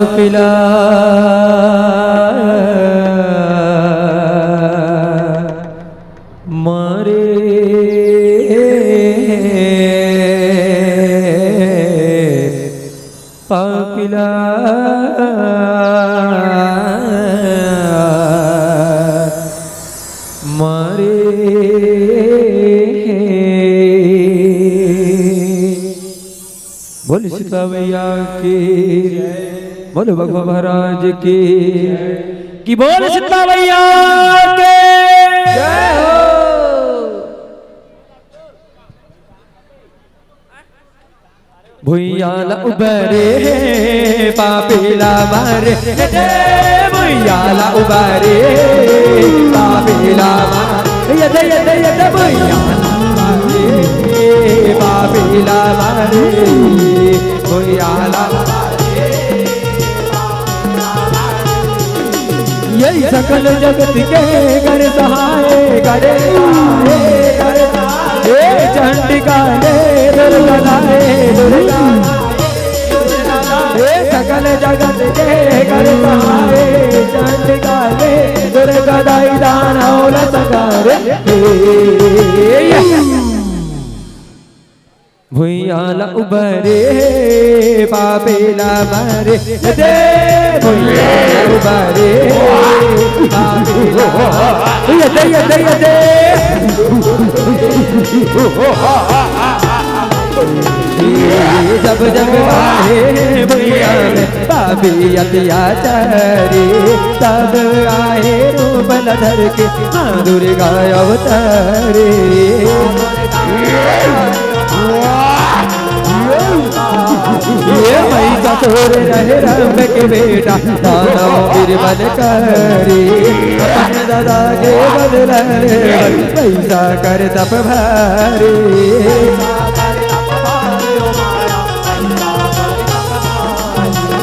पिला मारे पापिला मारे बोल सीता मैया की बोल भगवान महाराज की बोल सीता मैया के जय हो। भुइयाला उबरे पापिला मारे भुइयाला उबरे पापिला मारे यद यद यद भुइयाला उबरे पापिला मारे भुइयाला यही सकल जगत के कर सहाय करे चंडिका ने दुर्गा सकल जगत के कर सहाय चंडिका ने दुर्गा दाई दानव लसकर भुइयाला उबरे पापिला मारे दे भुइयाला उबरे पापिला यदे जब जब आए भैया पापी अत्याचारी तब आए रूप धर के माँ दुर्गा अवतारी ये महिषासुर रहे राम के बेटा दानव गिरबन करी अपने दादा के बदले पैसा कर तप भारी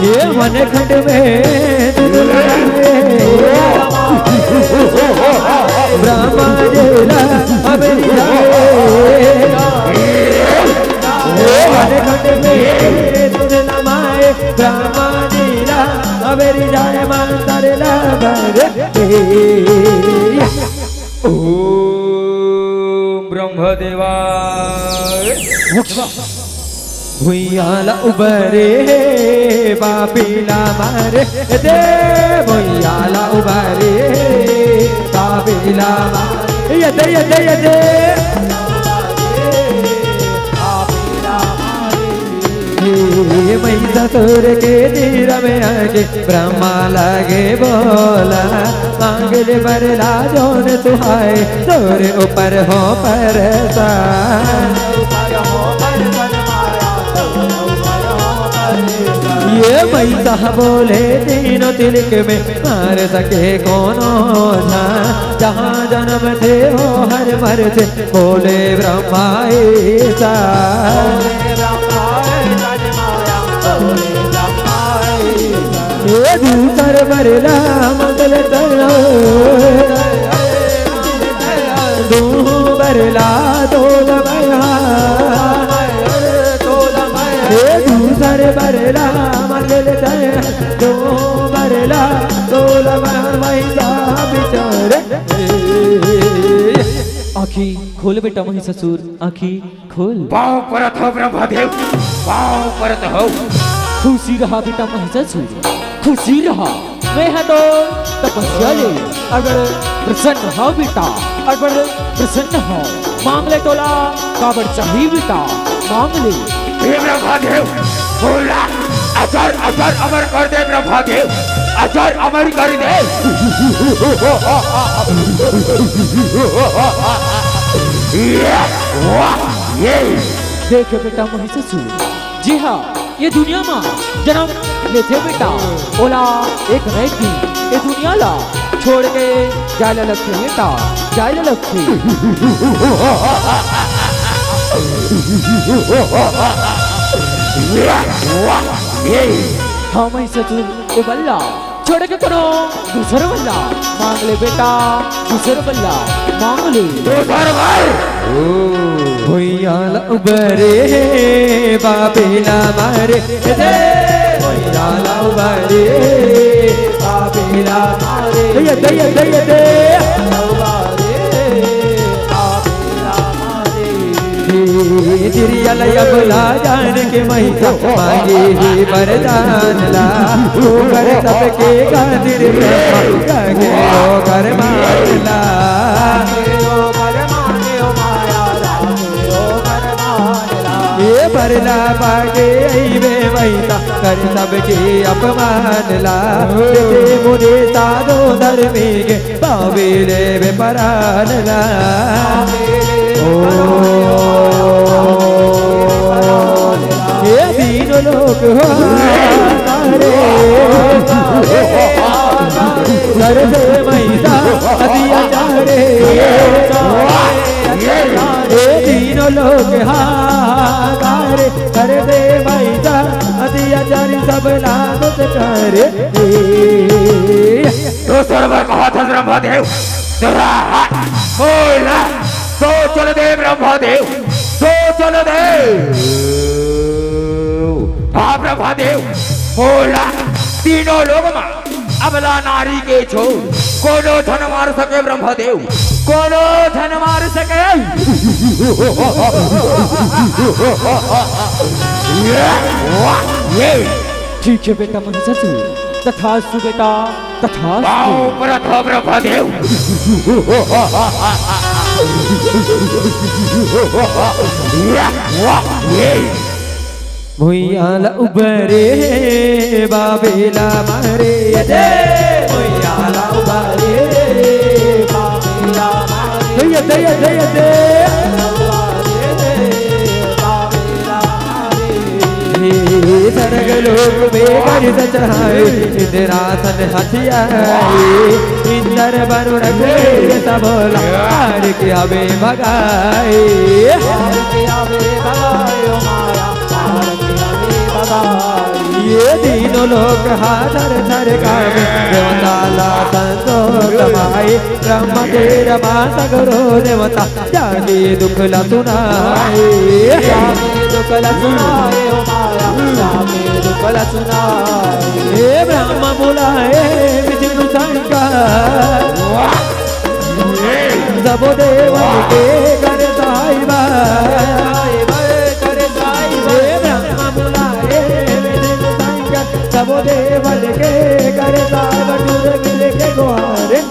ये मन खंड में ब्रह्मा जेला अबे नमाए ब्रह्मा जीला अबेरी जाए मंत्र ओम ब्रह्मदेवाय भुइयाला उबरे पापिला मारे दे भुइयाला उबरे पापिला मारे यदे यदे यदे महिषासुर के तीर में आके ब्रह्मा लगे बोला मांगले बरला जोन सुहाए तोरे ऊपर हो परेशान ये महिषा बोले तीनों तिलक में मार सके कोनो था जहाँ जन्म थे हो हर मर थे बोले ब्रह्मा ऐसा दूसर बरला मंगल तरो दू बरला तोल दूसर बरला मंगल दो बरला तोल बिचारे आखी खोल बेटा महिषासुर आखी खोल पाँव परत हो ब्रह्मदेव पाँव परत हो खुशी रहा बेटा महिषासुर खुशी रहा मैं है तो तपस्या ले अगर प्रसन्न हो बेटा अगर प्रसन्न हो मांग ले तोला काबर चाहिए बेटा मांग ले ब्रह्मदेव बोला अजर अजर अमर कर दे ब्रह्मदेव अजर अमर कर दे देखे बेटा महिषासुर जी हाँ ये दुनिया में जन्म लेते बेटा ओला एक नई थी ये दुनिया ला छोड़ के जायला लक्ष्मी बेटा जायला लक्ष्मी हाँ महिषासुर बल्ला छोड़ के करो दूसरा बल्ला मांग ले बेटा दूसरा बल्ला मांग ले भुइयाला उबरे पापिला मारे मैया लाओ बारे बाबेला मारे दे दे दे दे तिरिया लया बुला जान के महिता मांगे ही वरदान ला कर सबके खातिर ब्रह्मा के ओ कर मारला ये भरला पागे वे महिता कर सबके अपमान ला ते मुने साधो धर्मी के बाबेले वे परान ला ये तीनों लोग कर दे मैया दिया चारे ये तीनों लोग हारे कर दे मैया दिया चारे सब लागत करे तो सर्वर कहा था ब्रह्मदेव तेरा हाथ बोला तो चल दे ब्रह्मदेव तो चल दे हाँ ब्रह्मदेव बोला तीनों लोग मां अबला नारी के छोड़ कोनो धन मार सके ब्रह्मदेव कोनो धन मार सके ठीक है बेटा महिषासुर तथास्तु बेटा तथास्तु प्रथ ब्रह्मदेव भुइयाला उबरे बाबेला मारे भुइयाला उबरे बाबेला मारे दे दे दे सरग लोग बेगर चढ़ाए इंद्रासन हथियाए इंद्र वरुण सबोला हार के हमें भगाए ये तीनों लोग हाथर थर गावे देवताला संतोष माए ब्रह्म तेरा माता गुरु देवता जागे दुख ला सुनाए दुख ला सुनाए ओ माया जागे दुख ला सुनाए ये ब्रह्म बुलाए विष्णु शंकर सब देव के कर साहिबा सब देवल के कर साहिब टूर मिल के गुहारे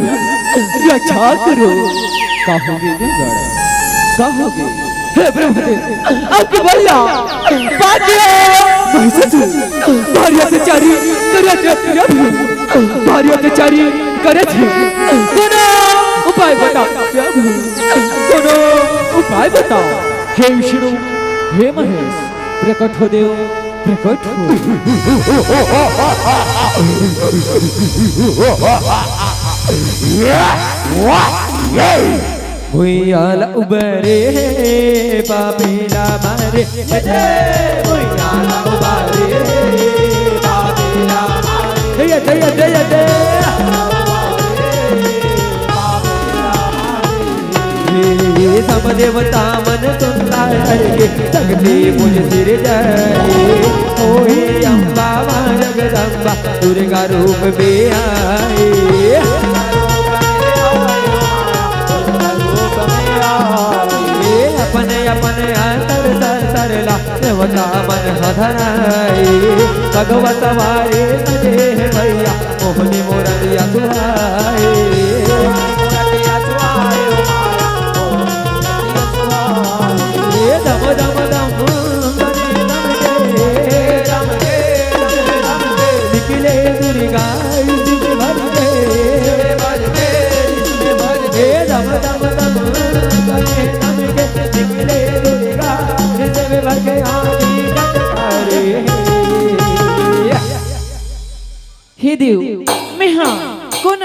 रक्षा करो कहोगे कहोगे हे ब्रह्मदेव आपके भैया भारी अत्याचारी भारी अत्याचारी करे थे कोनो उपाय बताओ कोनो उपाय बताओ हे विष्णु हे महेश प्रकट हो देव प्रकट हो भुइयाला उबरे बाबेला मारे भुइयाला उबरे बाबेला मारे जय जय जय जय सब देवता मन सुनता करके सकते मुझ सिर जाए ओहे अम्बा मां जगदम्बा दुर्गा रूप में आए अपने अपने अंतर तरला देवता मन हधराए भगवत वारे सजे भैया मोहनी मोरनिया सुहाए दम दम दम निकले दुर्गा भर के दम दम दम हे देव मैं हाँ कौन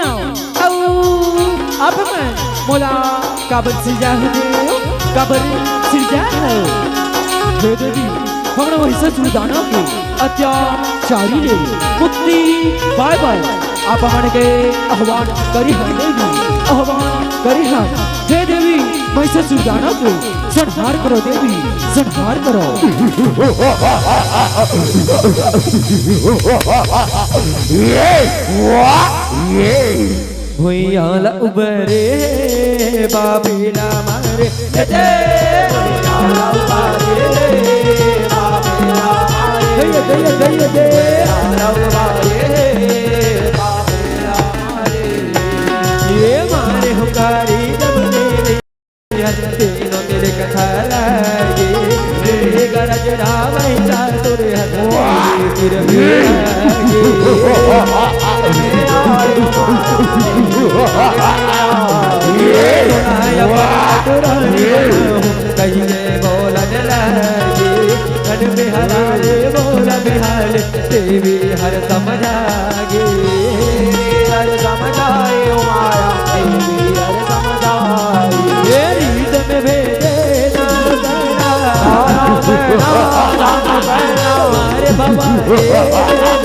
आप मोला काबर सिरजा हो काबर सिरजा हो हे देवी हमरा महिषासुर दानव के अत्याचारी ले मुक्ति बाय बाय आप हमन के आह्वान करी हन देवी आह्वान करी हन हे देवी महिषासुर दानव को संहार करो देवी संहार करो भुइयाला उबरे बाबेला मारे भुइयाला उबरे बाबेला मारे भुइयाला उबरे बाबेला मारे ये मारे हुकारी जब मेरे तीनों तेरे कथा लागे तेरे गरज रावै चातुर हथी फिर भी कहिए बोलन लगे हर बिहारे बोल बिहार देवी हर समझागे हर समझाए माया देवी हर समझाए ये रीत में भेजे हमारे बाबा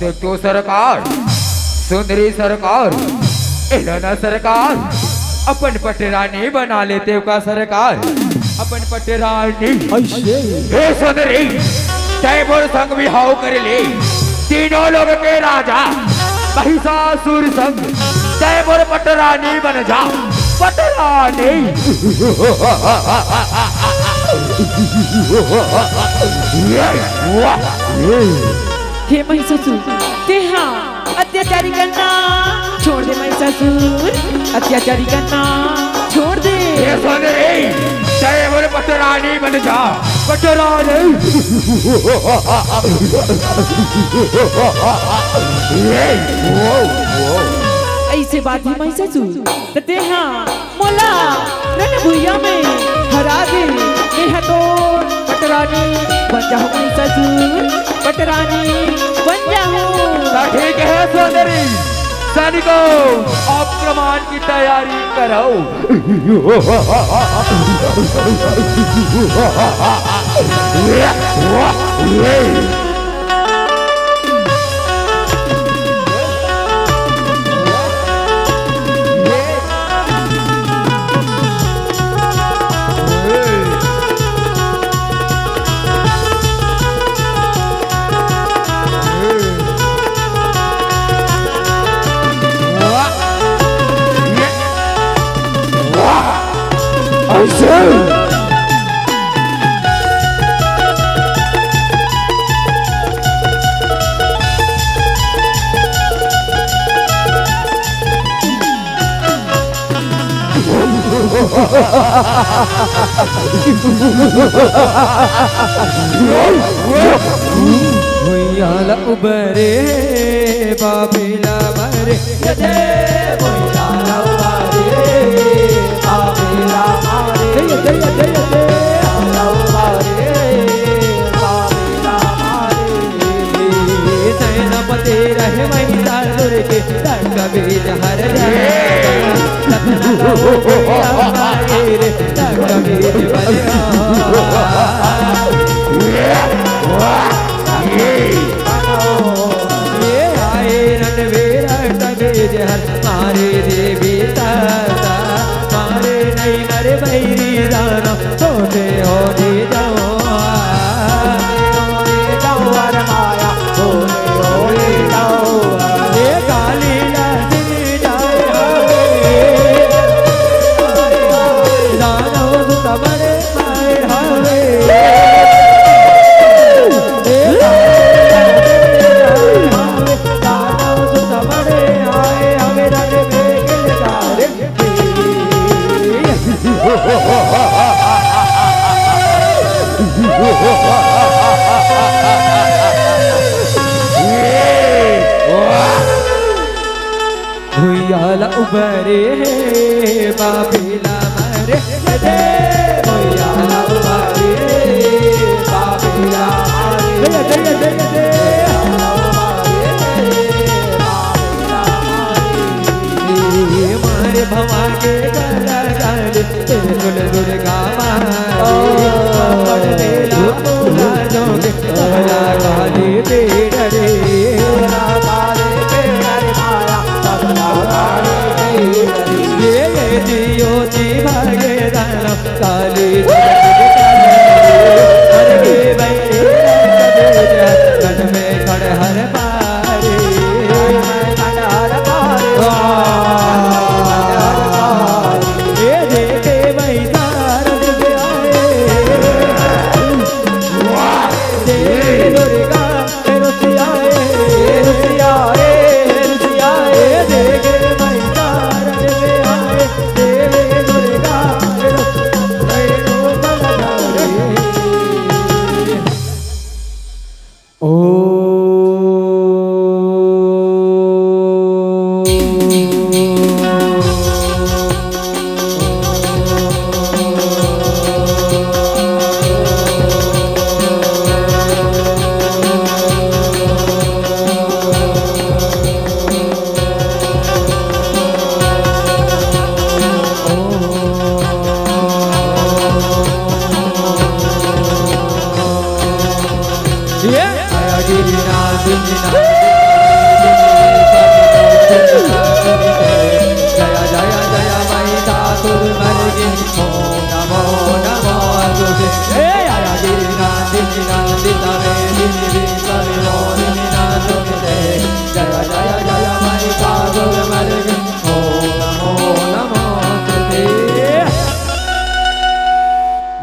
देखो सरकार सुंदरी सरकार इलाना सरकार अपन पटरानी बना लेते का सरकार अपन पटरानी ऐसे हे सुंदरी तैमूर संग विहाव कर ले तीनों लोग के राजा महिषासुर संग तैमूर पटरानी बन जा पटरानी हे महिषासुर तेहा अत्याचारी करना छोड़ दे महिषासुर अत्याचारी करना छोड़ दे ये सुंदरी तैमूर पटरानी बन जा पटरानी ऐसे बात ही महिषासुर तेहा मोला नन भुइया में हरा दे तेहा तो पटरानी बन जाओ महिषासुर पटरानी बन जाओ ठीक है सुंदरी सैनिकों आक्रमण की तैयारी करो भुइयाला उबरे बाबेला मारे भुइयाला उबरे बाबेला मारे भुइयाला उबरे बाबेला मारे सेनापति रहे महिषासुर के रंग बीज हर मारे देवी ताता मारे नहीं मरे भैरी जाना छोटे हो दे जाओ माया होले जाओ ये काली तमरे आए हवे भुइयाला उबरे बाबेला मारे भुइयाला उबरे बाबेला मारे मारे भवा के गला गाले तुल दुर्गा मारे बेला बोला जोगे गला गाले बेड़ा रे ये जियो जी भागे दानव काली हर के बैठे कन में खड़ हर पारे ये देखे वही सारा दिव्य आए दुर्गा रुसियाए देखे वही सारा दिव्य आए देवी दुर्गा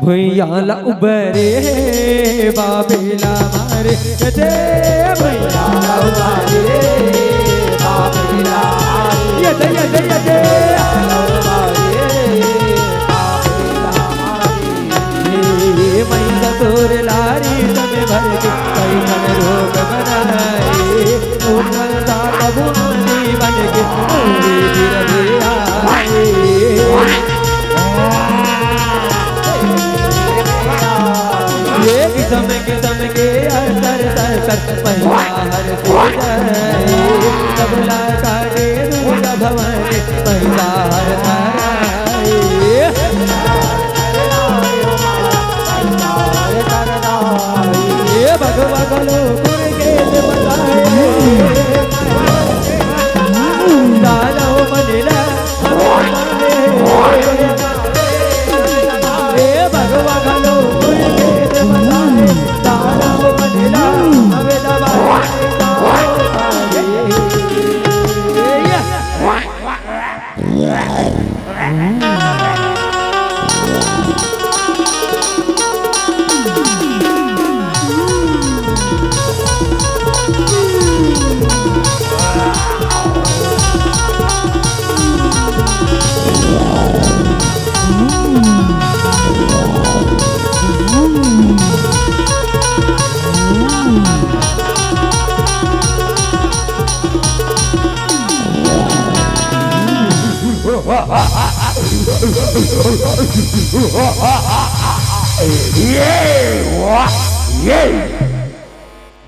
भैयाला उबरे बाबेला मारे जय भैयाला उबरे बाबेला ये मैं ससुर लारी समय भर के कई मन रोग बनाए उनका कबूनी बन के पूरी गिरवे आए ये किस्म के असर महिमा हर सबला काटे दुर्गा भवानी महिमा हर ये भगवा गलो के बताए दादा मनीला भगवा गलो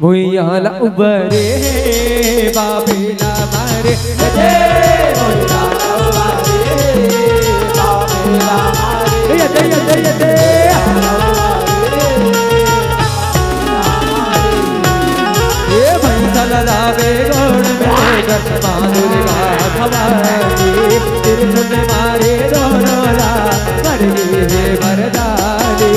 भैयाला उबरे बाबेला मारे ये भैंसा लावे गोड़ में दुर्गा भवानी त्रिशूल मारे दोनों ला मर गए वरदानी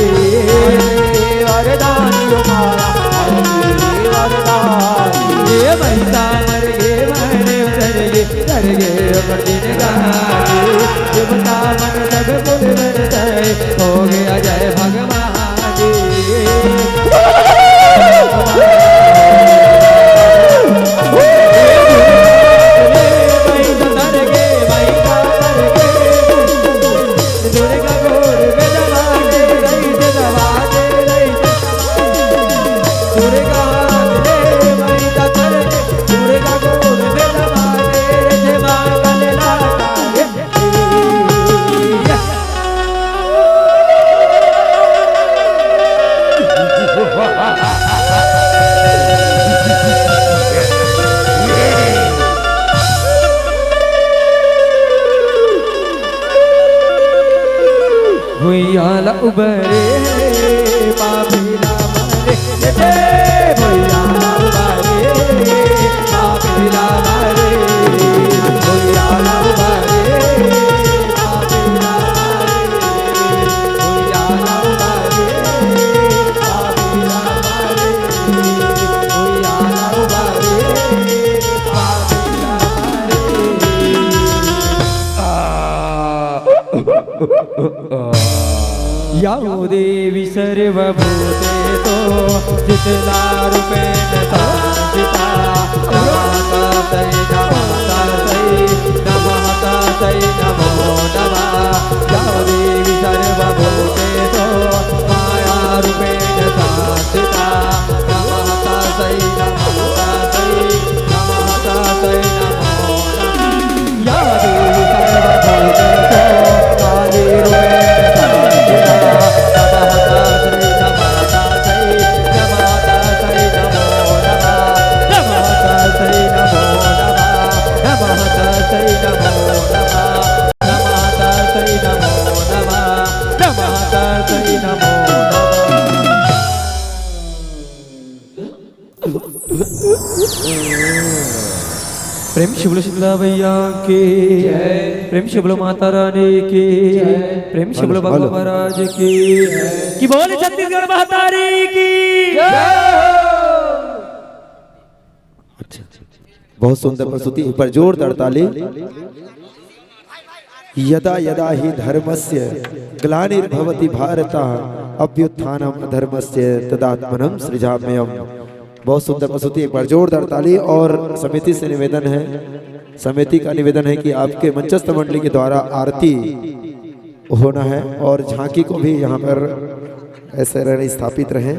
ये भैंसा मर गए मरने उतर गए ऊपर दिन गाने देवता मन सब फूल बरसाए हो गया जय भगवान उबरे पापीला मरे भैया उबरे पापीला मरे भैया उबरे पापीला मरे भैया उबरे पापीला मरे या देवी सर्वभूतेतो जितना रूपेण संस्थिता नमः तै नमो नमः या देवी सर्वभूतेतो माया रूपेण संस्थिता नमः तै नमो नमः या देवी सर्वभूतेतो काली रूपेण प्रेम शिवल शिवला भैया के प्रेम शिवल माता रानी की प्रेम शिवल बाबा महाराज की बोले छत्तीसगढ़ महातारी की बहुत सुंदर प्रस्तुति ऊपर जोरदार ताली। यदा यदा हि धर्मस्य ग्लानिर्भवति भारत अभ्युत्थानम अधर्मस्य तदात्मनम सृजाम्यहम्। बहुत सुंदर प्रस्तुति, एक बार जोरदार ताली। और समिति से निवेदन है, समिति का निवेदन है कि आपके मंचस्थ मंडली के द्वारा आरती होना है और झांकी को भी यहाँ पर ऐसे स्थापित रहें।